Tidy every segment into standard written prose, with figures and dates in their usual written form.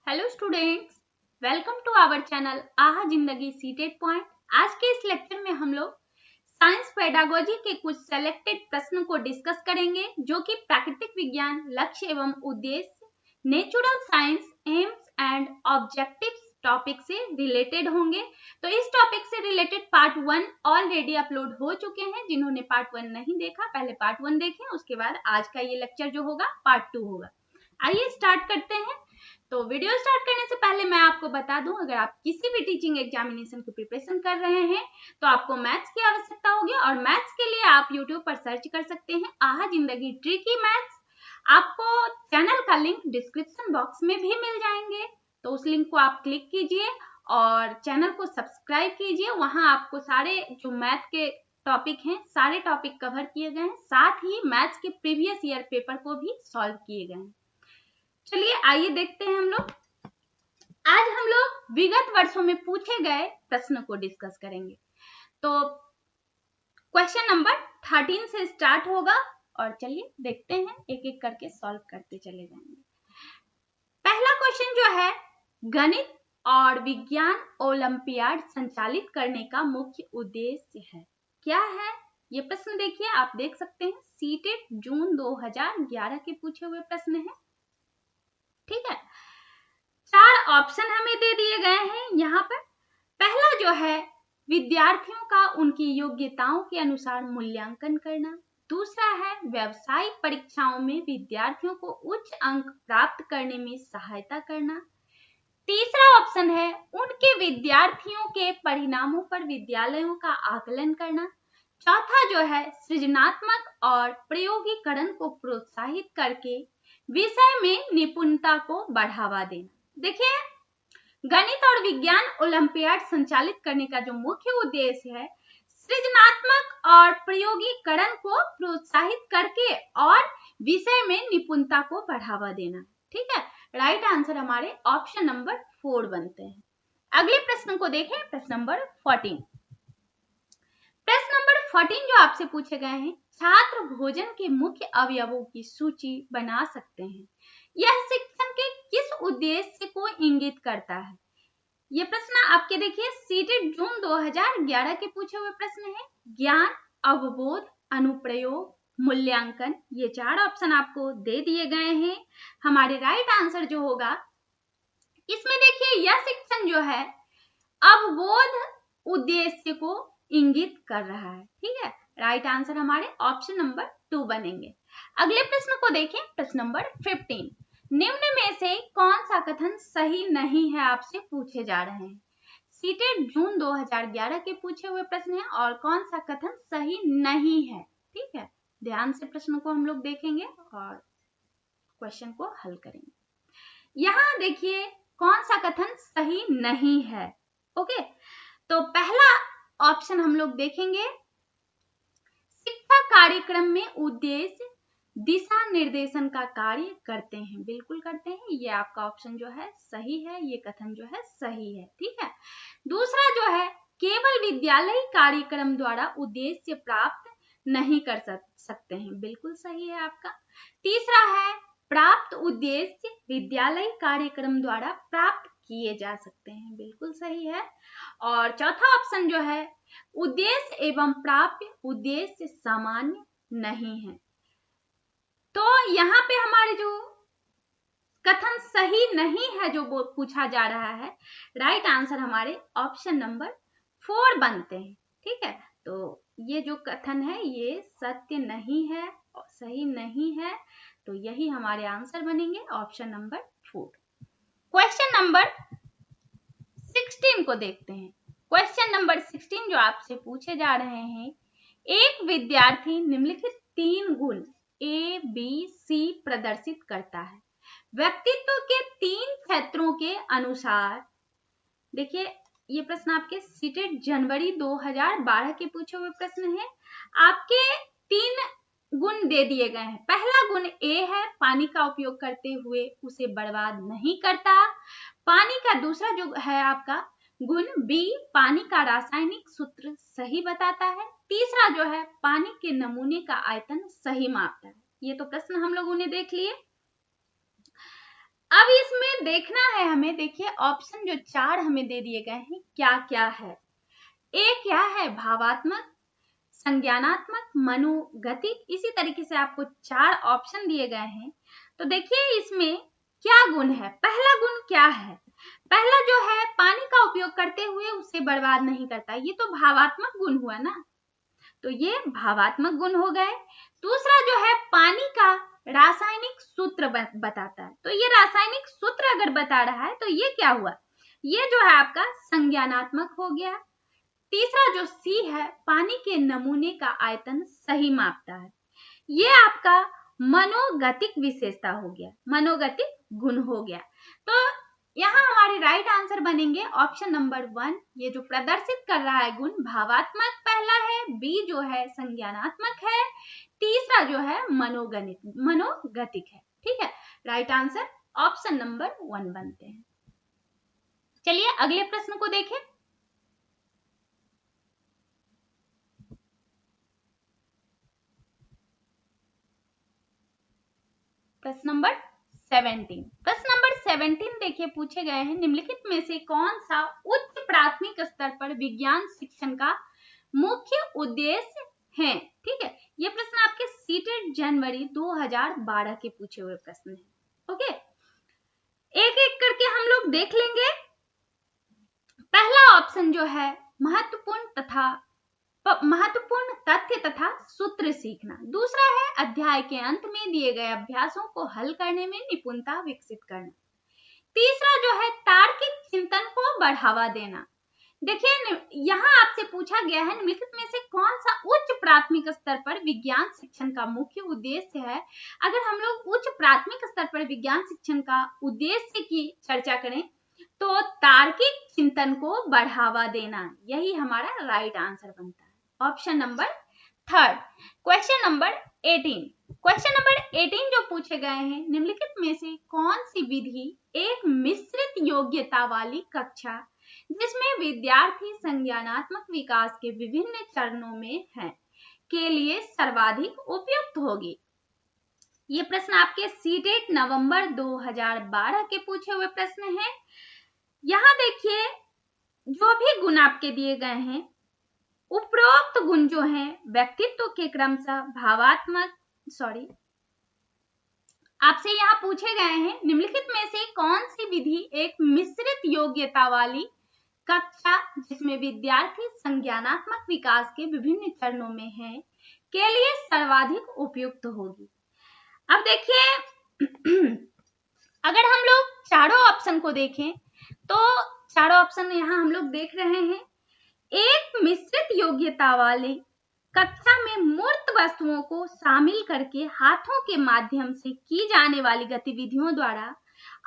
Hello students, welcome to our channel आहा जिंदगी seated point. आज के इस लेक्चर में हम लोग साइंस पेडागोजी के कुछ सेलेक्टेड प्रश्न को डिस्कस करेंगे जो कि प्राकृतिक विज्ञान लक्ष्य एवं उद्देश्य, natural science AIIMS and objectives topic से रिलेटेड होंगे। तो इस टॉपिक से रिलेटेड पार्ट 1 ऑलरेडी अपलोड हो चुके हैं। जिन्होंने पार्ट 1 नहीं देखा, पहले पार्ट 1 देखें, उसके बाद आज का ये लेक्चर जो होगा पार्ट 2 होगा। आइए स्टार्ट करते हैं। तो वीडियो स्टार्ट करने से पहले मैं आपको बता दूं, अगर आप किसी भी टीचिंग एग्जामिनेशन की प्रिपरेशन कर रहे हैं तो आपको मैथ्स की आवश्यकता होगी और मैथ्स के लिए आप यूट्यूब पर सर्च कर सकते हैं आहा जिंदगी ट्रिकी मैथ्स। आपको चैनल का लिंक डिस्क्रिप्शन बॉक्स में भी मिल जाएंगे, तो उस लिंक को आप क्लिक कीजिए और चैनल को सब्सक्राइब कीजिए। वहां आपको सारे जो मैथ के टॉपिक हैं सारे टॉपिक कवर किए गए हैं, साथ ही मैथ्स के प्रीवियस ईयर पेपर को भी सॉल्व किए गए हैं। चलिए आइए देखते हैं हम लोग। आज हम लोग विगत वर्षों में पूछे गए प्रश्न को डिस्कस करेंगे। तो क्वेश्चन नंबर 13 से स्टार्ट होगा और चलिए देखते हैं, एक एक करके सॉल्व करते चले जाएंगे। पहला क्वेश्चन जो है, गणित और विज्ञान ओलंपियाड संचालित करने का मुख्य उद्देश्य है, क्या है ये प्रश्न? देखिए, आप देख सकते हैं सीटेट जून 2011 के पूछे हुए प्रश्न है। ठीक है, 4 ऑप्शन हमें दे दिए गए हैं यहाँ पर। पहला जो है, विद्यार्थियों का उनकी योग्यताओं के अनुसार मूल्यांकन करना। दूसरा है, व्यावसायिक परीक्षाओं में विद्यार्थियों को उच्च अंक प्राप्त करने में सहायता करना। तीसरा ऑप्शन है, उनके विद्यार्थियों के परिणामों पर विद्यालयों का आकलन करना। चौथा जो है, सृजनात्मक और प्रयोगीकरण को प्रोत्साहित करके विषय में निपुणता को बढ़ावा देना। देखिए, गणित और विज्ञान ओलंपियाड संचालित करने का जो मुख्य उद्देश्य है, सृजनात्मक और प्रयोगीकरण को प्रोत्साहित करके और विषय में निपुणता को बढ़ावा देना। ठीक है, राइट आंसर हमारे ऑप्शन नंबर 4 बनते हैं। अगले प्रश्न को देखें, प्रश्न नंबर 14। प्रश्न नंबर 14 जो आपसे पूछे गए हैं, छात्र भोजन के मुख्य अवयवों की सूची बना सकते हैं, यह शिक्षण के किस उद्देश्य को इंगित करता है? ये प्रश्न आपके देखिए सीटेट जून 2011 के पूछे हुए प्रश्न है। ज्ञान, अवबोध, अनुप्रयोग, मूल्यांकन, ये 4 ऑप्शन आपको दे दिए गए हैं। हमारे राइट आंसर जो होगा इसमें देखिए, यह शिक्षण जो है अवबोध उद्देश्य को इंगित कर रहा है। ठीक है, राइट आंसर हमारे ऑप्शन नंबर 2 बनेंगे। अगले प्रश्न को देखें, प्रश्न नंबर 15। निम्न में से कौन सा कथन सही नहीं है, आपसे पूछे जा रहे हैं। सीटेट जून 2011 के पूछे हुए प्रश्न है और कौन सा कथन सही नहीं है। ठीक है, ध्यान से प्रश्न को हम लोग देखेंगे और क्वेश्चन को हल करेंगे। यहां देखिए कौन सा कथन सही नहीं है। ओके, तो पहला ऑप्शन हम लोग देखेंगे, शिक्षा कार्यक्रम में उद्देश्य दिशा निर्देशन का कार्य करते हैं। बिल्कुल करते हैं, ये आपका ऑप्शन जो है सही है, ये कथन जो है सही है। ठीक है, दूसरा जो है, केवल विद्यालयी कार्यक्रम द्वारा उद्देश्य प्राप्त नहीं कर सकते हैं। बिल्कुल सही है आपका। तीसरा है, प्राप्त उद्देश्य विद्यालयी कार्यक्रम द्वारा प्राप्त किए जा सकते हैं। बिल्कुल सही है। और चौथा ऑप्शन जो है, उद्देश्य एवं प्राप्य उद्देश्य सामान्य नहीं है। तो यहाँ पे हमारे जो कथन सही नहीं है जो पूछा जा रहा है, राइट आंसर हमारे ऑप्शन नंबर 4 बनते हैं। ठीक है, तो ये जो कथन है ये सत्य नहीं है और सही नहीं है, तो यही हमारे आंसर बनेंगे ऑप्शन नंबर 4। क्वेश्चन नंबर 16 को देखते हैं। क्वेश्चन नंबर 16 जो आपसे पूछे जा रहे हैं, एक विद्यार्थी निम्नलिखित 3 गुण A, B, C प्रदर्शित करता है, व्यक्तित्व के 3 क्षेत्रों के अनुसार। देखिए, ये प्रश्न आपके सीटेट जनवरी 2012 के पूछे हुए प्रश्न है। आपके 3 गुण दे दिए गए हैं। पहला गुण A है, पानी का उपयोग करते हुए उसे बर्बाद नहीं करता। पानी का दूसरा जो है आपका गुण B, पानी का रासायनिक सूत्र सही बताता है। तीसरा जो है, पानी के नमूने का आयतन सही मापता है। ये तो प्रश्न हम लोगों ने देख लिए। अब इसमें देखना है हमें, देखिए ऑप्शन जो 4 हमें दे दिए गए हैं क्या क्या है। एक क्या है, भावात्मक, संज्ञानात्मक, मनोगतिक, इसी तरीके से आपको 4 ऑप्शन दिए गए हैं। तो देखिए इसमें क्या गुण है। पहला गुण क्या है, पहला जो है पानी का उपयोग करते हुए उसे बर्बाद नहीं करता, ये तो भावात्मक गुण हुआ ना, तो ये भावात्मक गुण हो गए। दूसरा जो है पानी का रासायनिक सूत्र बताता है, तो ये रासायनिक सूत्र अगर बता रहा है तो ये क्या हुआ, ये जो है आपका संज्ञानात्मक हो गया। तीसरा जो सी है, पानी के नमूने का आयतन सही मापता है, ये आपका मनोगतिक विशेषता हो गया, मनोगतिक गुण हो गया। तो यहाँ हमारे राइट आंसर बनेंगे ऑप्शन नंबर 1, ये जो प्रदर्शित कर रहा है गुण भावात्मक पहला है, बी जो है संज्ञानात्मक है, तीसरा जो है मनोगतिक है। ठीक है, राइट आंसर ऑप्शन नंबर 1 बनते हैं। चलिए अगले प्रश्न को देखें। प्रश्न नंबर 17। प्रश्न नंबर 17 देखिए पूछे गए हैं, निम्नलिखित में से कौन सा उच्च प्राथमिक स्तर पर विज्ञान शिक्षण का मुख्य उद्देश्य है। ठीक है, ये प्रश्न आपके सीटेट जनवरी 2012 के पूछे हुए प्रश्न है। ओके, एक एक करके हम लोग देख लेंगे। पहला ऑप्शन जो है महत्वपूर्ण तथ्य तथा सूत्र सीखना। दूसरा है अध्याय के अंत में दिए गए अभ्यासों को हल करने में निपुणता विकसित करना। तीसरा जो है तार्किक चिंतन को बढ़ावा देना। देखिए यहाँ आपसे पूछा गया है निम्नलिखित में से कौन सा उच्च प्राथमिक स्तर पर विज्ञान शिक्षण का मुख्य उद्देश्य है। अगर हम लोग उच्च प्राथमिक स्तर पर विज्ञान शिक्षण का उद्देश्य की चर्चा करें तो तार्किक चिंतन को बढ़ावा देना, यही हमारा राइट आंसर बनता है option number 3। Question number 18। Question number 18 जो पूछे गए हैं, निम्नलिखित में से कौन सी विधि एक मिश्रित योग्यता वाली कक्षा जिसमें विद्यार्थी संज्ञानात्मक विकास के विभिन्न चरणों में है के लिए सर्वाधिक उपयुक्त होगी। ये प्रश्न आपके सीटेट नवंबर 2012 के पूछे हुए प्रश्न है। यहाँ देखिए जो भी गुण आपके दिए गए हैं, उपरोक्त गुण जो हैं व्यक्तित्व के क्रमशः आपसे यहाँ पूछे गए हैं निम्नलिखित में से कौन सी विधि एक मिश्रित योग्यता वाली कक्षा जिसमें विद्यार्थी संज्ञानात्मक विकास के विभिन्न चरणों में है के लिए सर्वाधिक उपयुक्त होगी। अब देखिए अगर हम लोग चारों ऑप्शन को देखें तो चारों ऑप्शन यहाँ हम लोग देख रहे हैं, एक मिश्रित योग्यता वाली कक्षा में मूर्त वस्तुओं को शामिल करके हाथों के माध्यम से की जाने वाली गतिविधियों द्वारा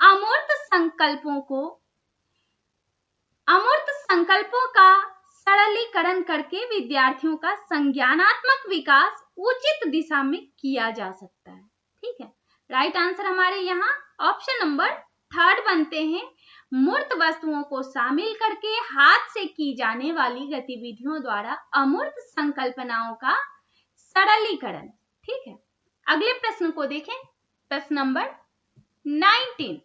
अमूर्त संकल्पों का सरलीकरण करके विद्यार्थियों का संज्ञानात्मक विकास उचित दिशा में किया जा सकता है। ठीक है, राइट आंसर हमारे यहाँ ऑप्शन नंबर 3 बनते हैं, मूर्त वस्तुओं को शामिल करके हाथ से की जाने वाली गतिविधियों द्वारा अमूर्त संकल्पनाओं का सरलीकरण। ठीक है, अगले प्रश्न को देखें। प्रश्न नंबर 19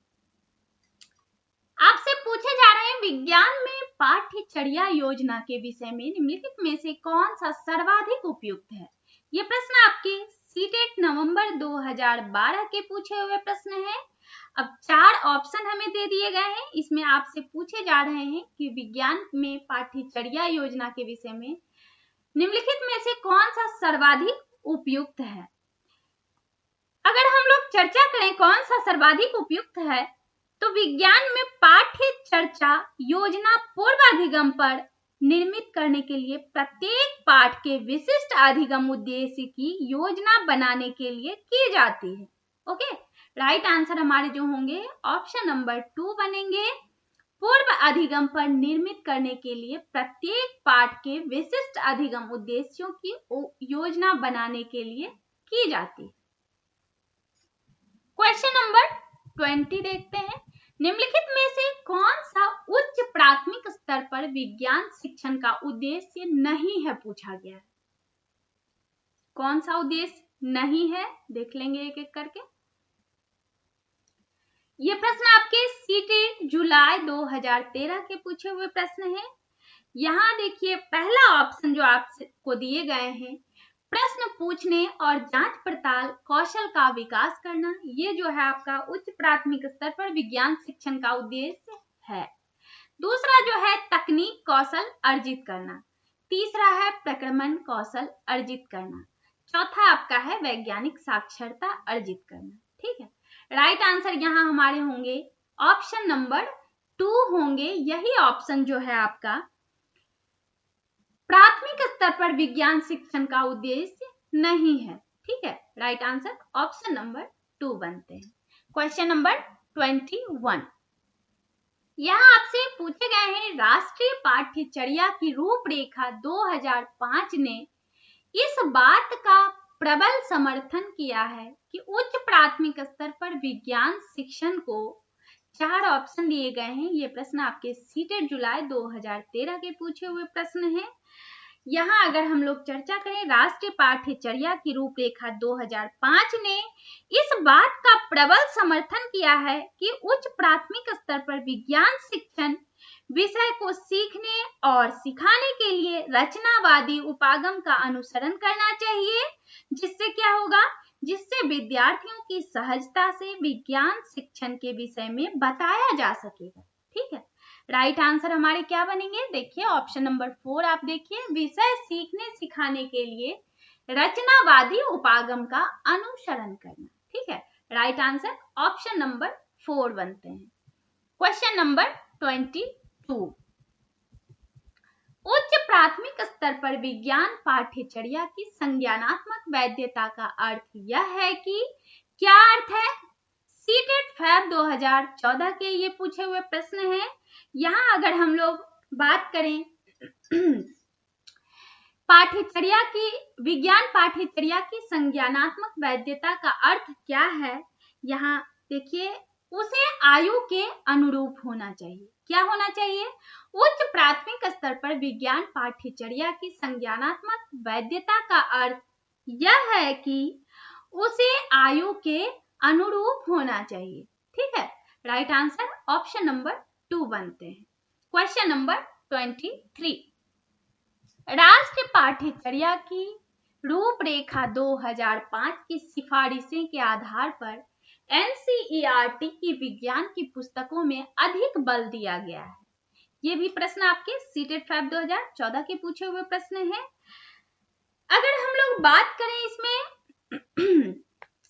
आपसे पूछे जा रहे हैं, विज्ञान में पाठ्यचर्या योजना के विषय में निम्नलिखित में से कौन सा सर्वाधिक उपयुक्त है। ये प्रश्न आपके सीटेट नवंबर 2012 के पूछे हुए प्रश्न है। अब 4 ऑप्शन हमें दे दिए गए हैं, इसमें आपसे पूछे जा रहे हैं कि विज्ञान में पाठ्यचर्या योजना के विषय में निम्नलिखित में से कौन सा सर्वाधिक उपयुक्त है। अगर हम लोग चर्चा करें कौन सा सर्वाधिक उपयुक्त है तो विज्ञान में पाठ्यचर्या योजना पूर्वाधिगम पर निर्मित करने के लिए प्रत्येक पाठ के विशिष्ट अधिगम उद्देश्य की योजना बनाने के लिए की जाती है। ओके, राइट आंसर हमारे जो होंगे ऑप्शन नंबर 2 बनेंगे, पूर्व अधिगम पर निर्मित करने के लिए प्रत्येक पाठ के विशिष्ट अधिगम उद्देश्यों की योजना बनाने के लिए की जाती है। क्वेश्चन नंबर 20 देखते हैं, निम्नलिखित में से कौन सा उच्च प्राथमिक स्तर पर विज्ञान शिक्षण का उद्देश्य नहीं है पूछा गया है। कौन सा उद्देश्य नहीं है देख लेंगे एक एक करके। ये प्रश्न आपके सीटेट जुलाई 2013 के पूछे हुए प्रश्न है। यहाँ देखिए पहला ऑप्शन जो आपको दिए गए हैं, प्रश्न पूछने और जांच पड़ताल कौशल का विकास करना, ये जो है आपका उच्च प्राथमिक स्तर पर विज्ञान शिक्षण का उद्देश्य है। दूसरा जो है तकनीक कौशल अर्जित करना, तीसरा है प्रक्रमण कौशल अर्जित करना, चौथा आपका है वैज्ञानिक साक्षरता अर्जित करना। ठीक है, राइट आंसर यहाँ हमारे होंगे ऑप्शन नंबर 2 होंगे। यही ऑप्शन जो है आपका प्राथमिक स्तर पर विज्ञान शिक्षण का उद्देश्य नहीं है। ठीक है, राइट आंसर ऑप्शन नंबर 2 बनते हैं। क्वेश्चन नंबर 21, यहाँ आपसे पूछे गए हैं राष्ट्रीय पाठ्यचर्या की रूपरेखा 2005 ने इस बात का प्रबल समर्थन किया है कि उच्च प्राथमिक स्तर पर विज्ञान शिक्षण को, 4 ऑप्शन दिए गए हैं। ये प्रश्न आपके सीटेट जुलाई 2013 के पूछे हुए प्रश्न हैं। यहाँ अगर हम लोग चर्चा करें, राष्ट्रीय पाठ्यचर्या की रूपरेखा 2005 ने इस बात का प्रबल समर्थन किया है कि उच्च प्राथमिक स्तर पर विज्ञान शिक्षण विषय को सीखने और सिखाने के लिए रचनावादी उपागम का अनुसरण करना चाहिए, जिससे क्या होगा, जिससे विद्यार्थियों की सहजता से विज्ञान शिक्षण के विषय में बताया जा सकेगा। ठीक है, राइट आंसर हमारे क्या बनेंगे, देखिए ऑप्शन नंबर 4 आप देखिए, विषय सीखने सिखाने के लिए रचनावादी उपागम का अनुसरण करना। ठीक है, राइट आंसर ऑप्शन नंबर 4 बनते हैं। क्वेश्चन नंबर 22, उच्च प्राथमिक स्तर पर विज्ञान पाठ्यचर्या की संज्ञानात्मक वैधता का अर्थ यह है कि, क्या अर्थ है, सीटेट फैब 2014 के ये पूछे हुए प्रश्न हैं। यहाँ अगर हम लोग बात करें पाठ्यचर्या की, विज्ञान पाठ्यचर्या की संज्ञानात्मक वैधता का अर्थ क्या है, यहाँ देखिए उसे आयु के अनुरूप होना चाहिए। क्या होना चाहिए, उच्च प्राथमिक स्तर पर विज्ञान पाठ्यचर्या की संज्ञानात्मक वैधता का अर्थ यह है कि उसे आयु के अनुरूप होना चाहिए। ठीक है, राइट आंसर ऑप्शन नंबर 2 बनते हैं। क्वेश्चन नंबर 23, राष्ट्रीय पाठ्यचर्या की रूपरेखा 2005 की सिफारिशें के आधार पर एनसीईआरटी की विज्ञान की पुस्तकों में अधिक बल दिया गया है। ये भी प्रश्न आपके सीटेट फैब 2014 के पूछे हुए प्रश्न हैं। अगर हम लोग बात करें इसमें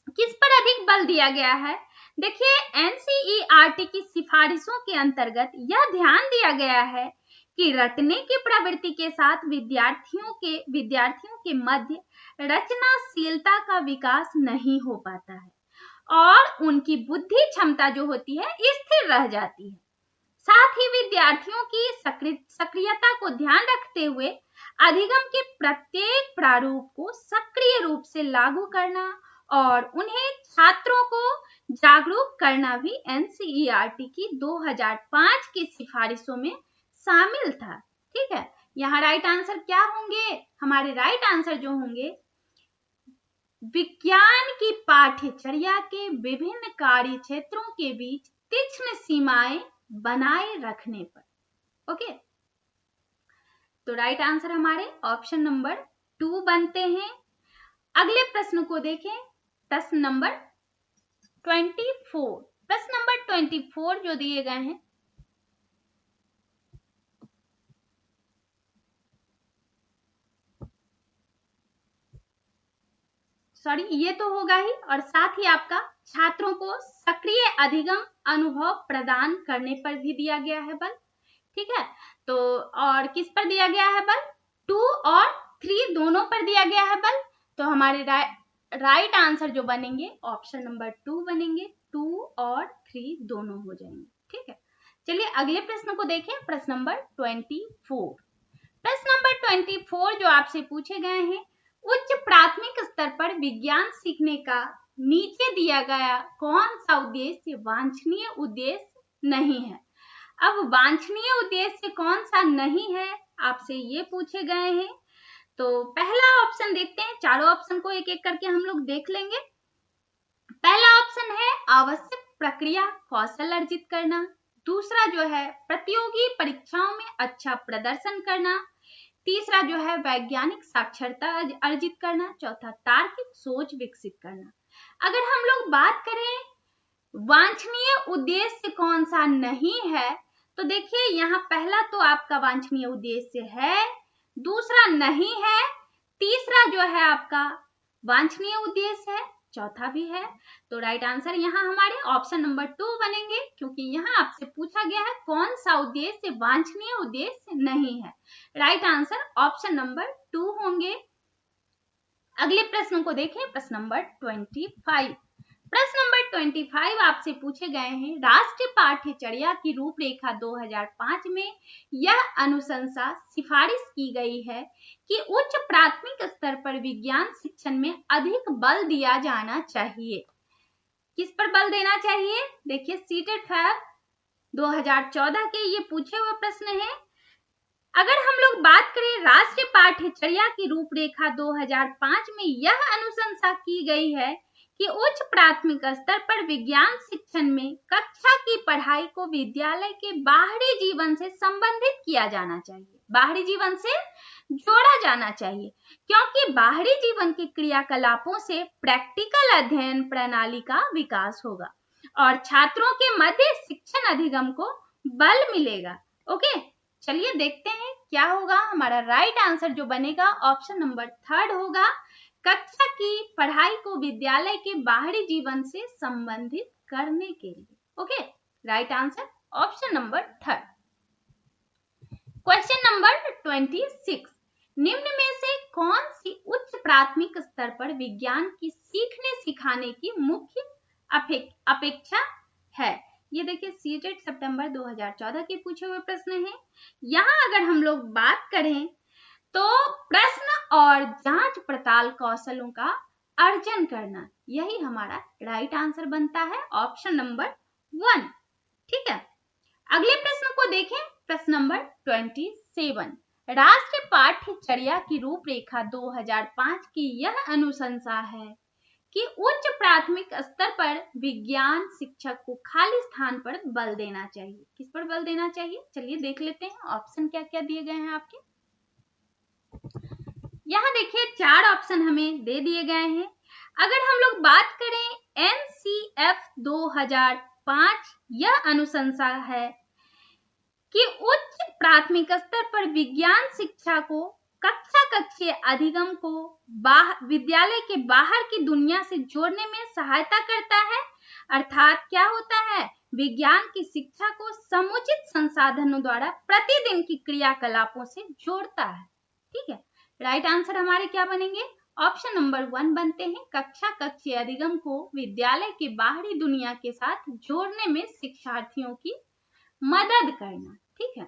किस पर अधिक बल दिया गया है, देखिए एनसीईआरटी की सिफारिशों के अंतर्गत यह ध्यान दिया गया है कि रटने की प्रवृत्ति के साथ विद्यार्थियों के मध्य रचनाशीलता का विकास नहीं हो पाता है और उनकी बुद्धि क्षमता जो होती है स्थिर रह जाती है। साथ ही विद्यार्थियों की सक्रियता को ध्यान रखते हुए अधिगम के प्रत्येक प्रारूप को सक्रिय रूप से लागू करना और उन्हें छात्रों को जागरूक करना भी एनसीईआरटी की 2005 की सिफारिशों में शामिल था। ठीक है, यहाँ राइट आंसर क्या होंगे, हमारे राइट आंसर जो होंगे, विज्ञान की पाठ्यचर्या के विभिन्न कार्य क्षेत्रों के बीच तीक्ष्ण सीमाएं बनाए रखने पर। ओके, तो राइट आंसर हमारे ऑप्शन नंबर 2 बनते हैं। अगले प्रश्न को देखें, प्रश्न नंबर 24। प्रश्न नंबर 24 जो दिए गए हैं, सॉरी ये तो होगा ही, और साथ ही आपका छात्रों को सक्रिय अधिगम अनुभव प्रदान करने पर भी दिया गया है बल। ठीक है, तो और किस पर दिया गया है बल, 2 और 3 दोनों पर दिया गया है बल। तो हमारे राइट आंसर जो बनेंगे ऑप्शन नंबर 2 बनेंगे, 2 और 3 दोनों हो जाएंगे। ठीक है, चलिए अगले प्रश्न को देखें, प्रश्न नंबर 24। प्रश्न नंबर 24 जो आपसे पूछे गए हैं, उच्च प्राथमिक स्तर पर विज्ञान सीखने का नीचे दिया गया कौन सा उद्देश्य वांछनीय उद्देश्य नहीं है। अब वांछनीय उद्देश्य कौन सा नहीं है आपसे ये पूछे गए हैं। तो पहला ऑप्शन देखते हैं, चारों ऑप्शन को एक एक करके हम लोग देख लेंगे। पहला ऑप्शन है आवश्यक प्रक्रिया कौशल अर्जित करना। दूसरा जो है प्रतियोगी परीक्षाओं में अच्छा प्रदर्शन करना। तीसरा जो है वैज्ञानिक साक्षरता अर्जित करना। चौथा तार्किक सोच विकसित करना। अगर हम लोग बात करें वांछनीय उद्देश्य कौन सा नहीं है, तो देखिए यहाँ पहला तो आपका वांछनीय उद्देश्य है, दूसरा नहीं है, तीसरा जो है आपका वांछनीय उद्देश्य है, चौथा भी है। तो राइट आंसर यहाँ हमारे ऑप्शन नंबर 2 बनेंगे, क्योंकि यहाँ आपसे पूछा गया है कौन सा उद्देश्य वांछनीय उद्देश्य नहीं है। राइट आंसर ऑप्शन नंबर 2 होंगे। अगले प्रश्न को देखें, प्रश्न नंबर 25। प्रश्न नंबर 25 आपसे पूछे गए हैं, राष्ट्रीय पाठ्यचर्या की रूपरेखा 2005 में यह अनुशंसा सिफारिश की गई है कि उच्च प्राथमिक स्तर पर विज्ञान शिक्षण में अधिक बल दिया जाना चाहिए। किस पर बल देना चाहिए? देखिए सीटेट 2014 के ये पूछे हुए प्रश्न है। अगर हम लोग बात करें राष्ट्रीय पाठ्यचर्या की रूपरेखा 2005 में यह अनुशंसा की गई है कि उच्च प्राथमिक स्तर पर विज्ञान शिक्षण में कक्षा की पढ़ाई को विद्यालय के बाहरी जीवन से संबंधित किया जाना चाहिए, बाहरी जीवन से जोड़ा जाना चाहिए, क्योंकि बाहरी जीवन के क्रियाकलापों से प्रैक्टिकल अध्ययन प्रणाली का विकास होगा और छात्रों के मध्य शिक्षण अधिगम को बल मिलेगा। ओके, चलिए देखते हैं क्या होगा। हमारा राइट आंसर जो बनेगा ऑप्शन नंबर 3 होगा, कक्षा की पढ़ाई को विद्यालय के बाहरी जीवन से संबंधित करने के लिए। Okay, right answer option number 3। Question number 26, निम्न में से कौन सी उच्च प्राथमिक स्तर पर विज्ञान की सीखने सिखाने की मुख्य अपेक्षा है? ये देखिए सीटेट सितंबर 2014 के पूछे हुए प्रश्न है। यहाँ अगर हम लोग बात करें तो प्रश्न और जांच पड़ताल कौशलों का अर्जन करना, यही हमारा राइट आंसर बनता है ऑप्शन नंबर 1। ठीक है, अगले प्रश्न को देखें, प्रश्न नंबर 27। राष्ट्रीय पाठ्यचर्या की रूपरेखा 2005 की यह अनुशंसा है कि उच्च प्राथमिक स्तर पर विज्ञान शिक्षक को खाली स्थान पर बल देना चाहिए। किस पर बल देना चाहिए? चलिए देख लेते हैं ऑप्शन क्या क्या दिए गए हैं आपके। यहाँ देखिए 4 ऑप्शन हमें दे दिए गए हैं। अगर हम लोग बात करें NCF 2005, यह अनुशंसा है कि उच्च प्राथमिक स्तर पर विज्ञान शिक्षा को कक्षा कक्षीय अधिगम को विद्यालय के बाहर की दुनिया से जोड़ने में सहायता करता है। अर्थात क्या होता है, विज्ञान की शिक्षा को समुचित संसाधनों द्वारा प्रतिदिन की क्रियाकलापों से जोड़ता है। ठीक है, राइट आंसर हमारे क्या बनेंगे? ऑप्शन नंबर 1 बनते हैं, कक्षा कक्षीय अधिगम को विद्यालय के बाहरी दुनिया के साथ जोड़ने में शिक्षार्थियों की मदद करना। ठीक है,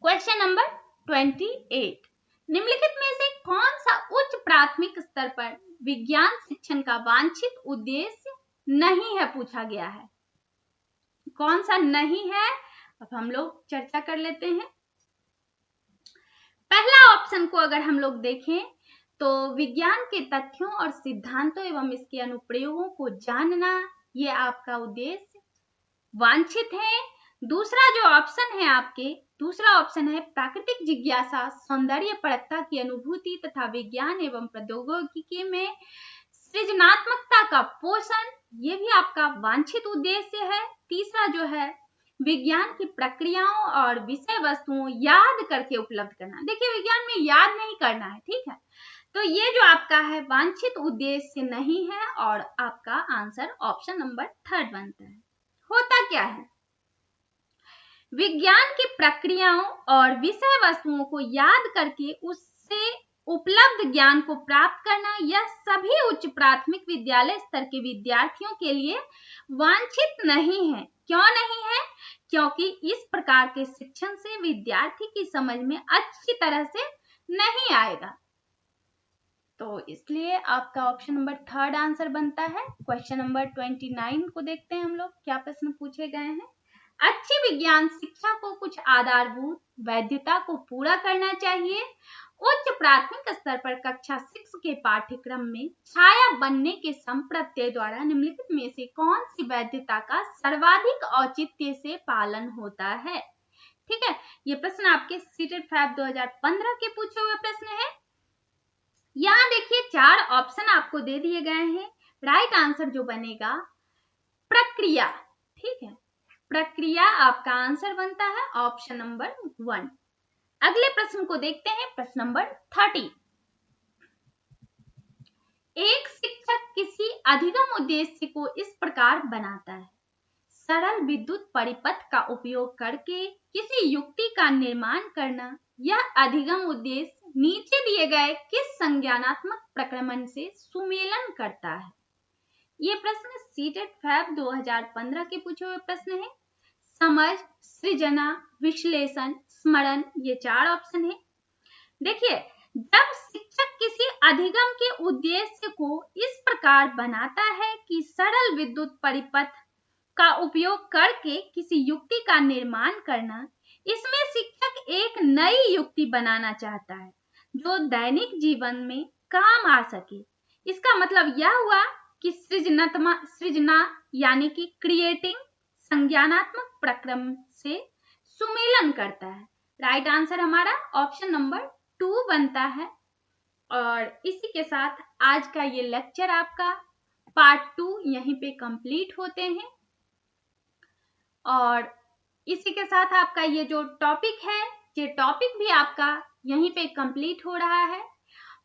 क्वेश्चन नंबर 28, निम्नलिखित में से कौन सा उच्च प्राथमिक स्तर पर विज्ञान शिक्षण का वांछित उद्देश्य नहीं है पूछा गया है। कौन सा नहीं है, अब हम लोग चर्चा कर लेते हैं। पहला ऑप्शन को अगर हम लोग देखें तो विज्ञान के तथ्यों और सिद्धांतों एवं इसके अनुप्रयोगों को जानना, ये आपका उद्देश्य वांछित है। दूसरा जो ऑप्शन है आपके, दूसरा ऑप्शन है प्राकृतिक जिज्ञासा, सौंदर्य परकता की अनुभूति तथा विज्ञान एवं प्रौद्योगिकी में सृजनात्मकता का पोषण, ये भी आपका वांछित उद्देश्य है। तीसरा जो है विज्ञान की प्रक्रियाओं और विषय वस्तुओं याद करके उपलब्ध करना। देखिए विज्ञान में याद नहीं करना है, ठीक है, तो ये जो आपका है वांछित उद्देश्य नहीं है और आपका आंसर ऑप्शन नंबर 3 बनता है। होता क्या है, विज्ञान की प्रक्रियाओं और विषय वस्तुओं को याद करके उससे उपलब्ध ज्ञान को प्राप्त करना, यह सभी उच्च प्राथमिक विद्यालय स्तर के विद्यार्थियों के लिए वांछित नहीं है। क्यों नहीं है? क्योंकि इस प्रकार के शिक्षण से विद्यार्थी की समझ में अच्छी तरह से नहीं आएगा। तो इसलिए आपका ऑप्शन नंबर 3 आंसर बनता है। क्वेश्चन नंबर 29 को देखते हैं हम लोग, क्या प्रश्न पूछे गए हैं। अच्छी विज्ञान शिक्षा को कुछ आधारभूत वैधता को पूरा करना चाहिए। उच्च प्राथमिक स्तर पर कक्षा 6 के पाठ्यक्रम में छाया बनने के संप्रत्यय द्वारा निम्नलिखित में से कौन सी वैधता का सर्वाधिक औचित्य से पालन होता है? ठीक है, ये प्रश्न आपके सीटेट फैब 2015 के पूछे हुए प्रश्न है। यहाँ देखिए 4 ऑप्शन आपको दे दिए गए हैं। राइट आंसर जो बनेगा प्रक्रिया। ठीक है, प्रक्रिया आपका आंसर बनता है ऑप्शन नंबर 1। अगले प्रश्न को देखते हैं, प्रश्न नंबर 30। एक शिक्षक किसी अधिगम उद्देश्य को इस प्रकार बनाता है। सरल विद्युत परिपथ का उपयोग करके किसी युक्ति का निर्माण करना। यह अधिगम उद्देश्य नीचे दिए गए किस संज्ञानात्मक प्रक्रमण से सुमेलन करता है? ये प्रश्न सीटेट फैब 2015 के पूछे हुए प्रश्न है। समझ, सृजना, विश्लेषण, स्मरण, ये 4 ऑप्शन है। देखिए, जब शिक्षक किसी अधिगम के उद्देश्य को इस प्रकार बनाता है कि सरल विद्युत परिपथ का उपयोग करके किसी युक्ति का निर्माण करना, इसमें शिक्षक एक नई युक्ति बनाना चाहता है जो दैनिक जीवन में काम आ सके। इसका मतलब यह हुआ कि सृजना यानी कि क्रिएटिंग संज्ञानात्मक प्रक्रम से सुमेलन करता है। राइट आंसर हमारा ऑप्शन नंबर 2 बनता है। और इसी के साथ आज का ये लेक्चर आपका पार्ट 2 यहीं पे कंप्लीट होते हैं। और इसी के साथ आपका ये जो टॉपिक है, ये टॉपिक भी आपका यहीं पे कंप्लीट हो रहा है।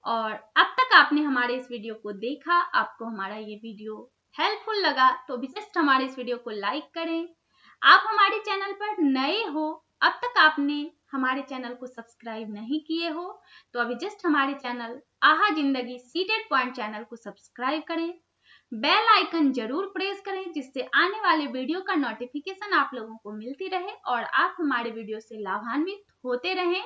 और अब तक आपने हमारे इस वीडियो को देखा, आपको हमारा ये वीडियो हेल्पफुल लगा तो भी जस्ट हमारे इस वीडियो को लाइक करें। आप हमारे चैनल पर नए हो, अब तक आपने हमारे चैनल को सब्सक्राइब नहीं किए हो तो अभी जस्ट हमारे चैनल आहा जिंदगी सीटेट पॉइंट चैनल को सब्सक्राइब करें। बेल आइकन जरूर प्रेस करें जिससे आने वाले वीडियो का नोटिफिकेशन आप लोगों को मिलती रहे और आप हमारे वीडियो से लाभान्वित होते रहें।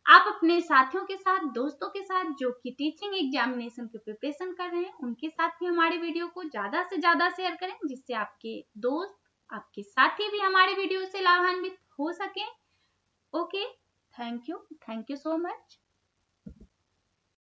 आप अपने साथियों के साथ, दोस्तों के साथ जो कि टीचिंग एग्जामिनेशन की प्रिपरेशन कर रहे हैं, उनके साथ भी हमारे वीडियो को ज्यादा से ज्यादा शेयर करें जिससे आपके दोस्त, आपके साथी भी हमारे वीडियो से लाभान्वित हो सके। Okay, thank you so much.